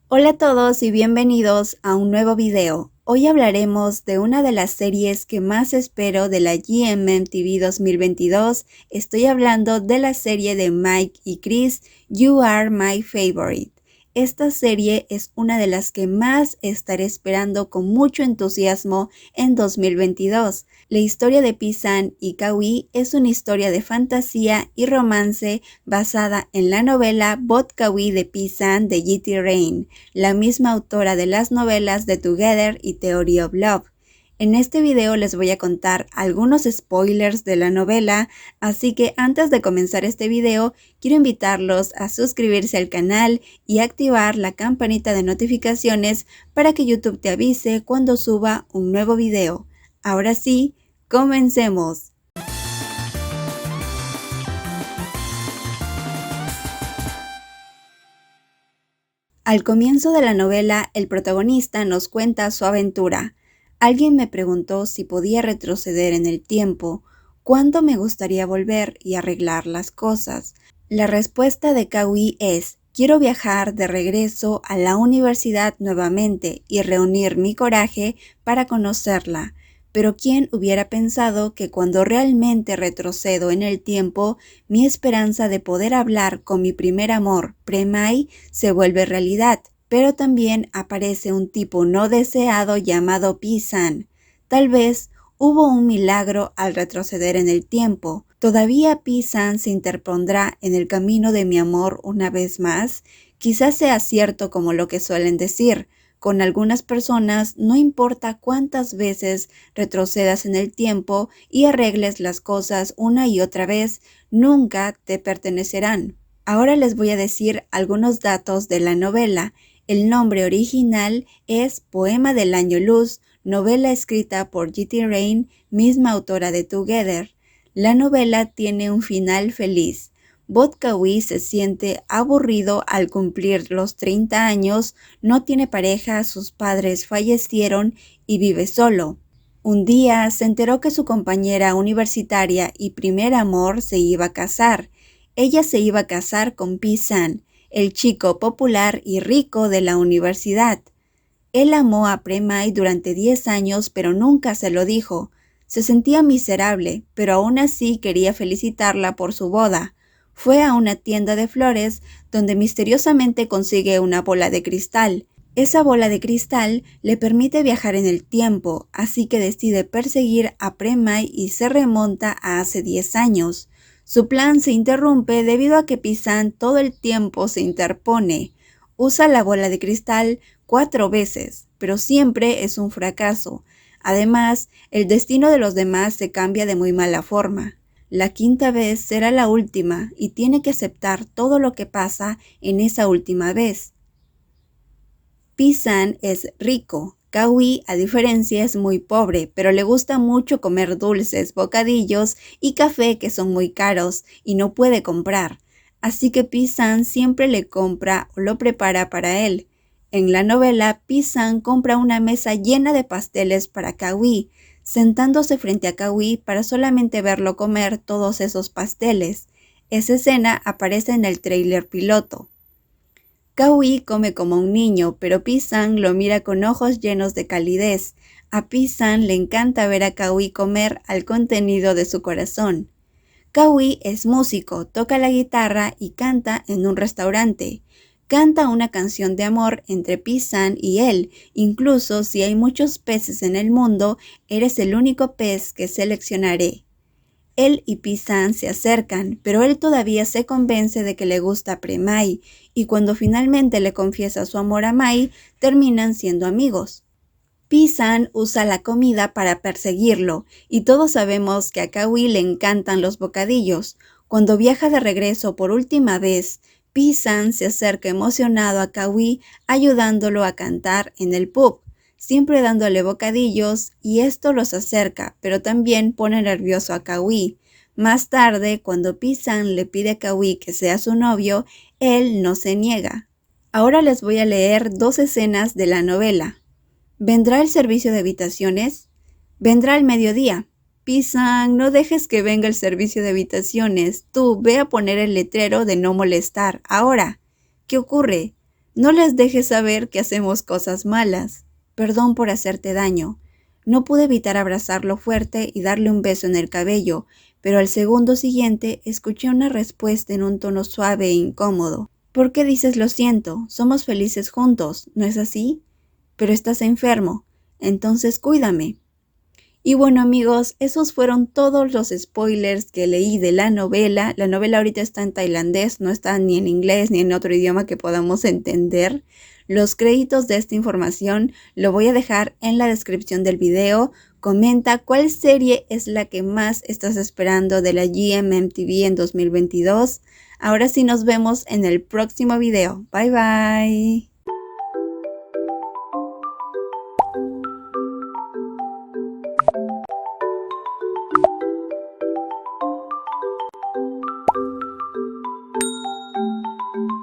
Hola a todos y bienvenidos a un nuevo video. Hoy hablaremos de una de las series que más espero de la GMMTV 2022. Estoy hablando de la serie de Mike y Chris, You Are My Favorite. Esta serie es una de las que más estaré esperando con mucho entusiasmo en 2022. La historia de Pi-san y Kawi es una historia de fantasía y romance basada en la novela Bot Kawi de Pi-san de G.T. Rain, la misma autora de las novelas The Together y Theory of Love. En este video les voy a contar algunos spoilers de la novela, así que antes de comenzar este video, quiero invitarlos a suscribirse al canal y activar la campanita de notificaciones para que YouTube te avise cuando suba un nuevo video. Ahora sí, comencemos. Al comienzo de la novela, el protagonista nos cuenta su aventura. Alguien me preguntó si podía retroceder en el tiempo, cuándo me gustaría volver y arreglar las cosas. La respuesta de Kawi es: quiero viajar de regreso a la universidad nuevamente y reunir mi coraje para conocerla. Pero ¿quién hubiera pensado que cuando realmente retrocedo en el tiempo, mi esperanza de poder hablar con mi primer amor, Pre-Mai, se vuelve realidad? Pero también aparece un tipo no deseado llamado Pi-san. Tal vez hubo un milagro al retroceder en el tiempo. ¿Todavía Pi-san se interpondrá en el camino de mi amor una vez más? Quizás sea cierto como lo que suelen decir. Con algunas personas no importa cuántas veces retrocedas en el tiempo y arregles las cosas una y otra vez, nunca te pertenecerán. Ahora les voy a decir algunos datos de la novela. El nombre original es Poema del Año Luz, novela escrita por G.T. Rain, misma autora de Together. La novela tiene un final feliz. Bot Kawi se siente aburrido al cumplir los 30 años, no tiene pareja, sus padres fallecieron y vive solo. Un día se enteró que su compañera universitaria y primer amor se iba a casar. Ella se iba a casar con Pi-san, el chico popular y rico de la universidad. Él amó a Pre-Mai durante 10 años, pero nunca se lo dijo. Se sentía miserable, pero aún así quería felicitarla por su boda. Fue a una tienda de flores donde misteriosamente consigue una bola de cristal. Esa bola de cristal le permite viajar en el tiempo, así que decide perseguir a Pre-Mai y se remonta a hace 10 años. Su plan se interrumpe debido a que Pi-san todo el tiempo se interpone. Usa la bola de cristal 4 veces, pero siempre es un fracaso. Además, el destino de los demás se cambia de muy mala forma. La 5ª vez será la última y tiene que aceptar todo lo que pasa en esa última vez. Pi-san es rico. Kawi, a diferencia, es muy pobre, pero le gusta mucho comer dulces, bocadillos y café que son muy caros y no puede comprar. Así que Pi-san siempre le compra o lo prepara para él. En la novela, Pi-san compra una mesa llena de pasteles para Kawi, sentándose frente a Kawi para solamente verlo comer todos esos pasteles. Esa escena aparece en el tráiler piloto. Kawi come como un niño, pero Pi-san lo mira con ojos llenos de calidez. A Pi-san le encanta ver a Kawi comer al contenido de su corazón. Kawi es músico, toca la guitarra y canta en un restaurante. Canta una canción de amor entre Pi-san y él. Incluso si hay muchos peces en el mundo, eres el único pez que seleccionaré. Él y Pi-san se acercan, pero él todavía se convence de que le gusta Pre-Mai, y cuando finalmente le confiesa su amor a Mai, terminan siendo amigos. Pi-san usa la comida para perseguirlo, y todos sabemos que a Kawi le encantan los bocadillos. Cuando viaja de regreso por última vez, Pi-san se acerca emocionado a Kawi, ayudándolo a cantar en el pub, siempre dándole bocadillos, y esto los acerca, pero también pone nervioso a Kawi. Más tarde, cuando Pi-san le pide a Kawi que sea su novio, él no se niega. Ahora les voy a leer 2 escenas de la novela. ¿Vendrá el servicio de habitaciones? Vendrá al mediodía. Pi-san, no dejes que venga el servicio de habitaciones. Tú ve a poner el letrero de no molestar. Ahora. ¿Qué ocurre? No les dejes saber que hacemos cosas malas. Perdón por hacerte daño. No pude evitar abrazarlo fuerte y darle un beso en el cabello, pero al segundo siguiente escuché una respuesta en un tono suave e incómodo. ¿Por qué dices lo siento? Somos felices juntos, ¿no es así? Pero estás enfermo, entonces cuídame. Y bueno amigos, esos fueron todos los spoilers que leí de la novela. La novela ahorita está en tailandés, no está ni en inglés ni en otro idioma que podamos entender. Los créditos de esta información lo voy a dejar en la descripción del video. Comenta cuál serie es la que más estás esperando de la GMMTV en 2022. Ahora sí nos vemos en el próximo video. Bye bye.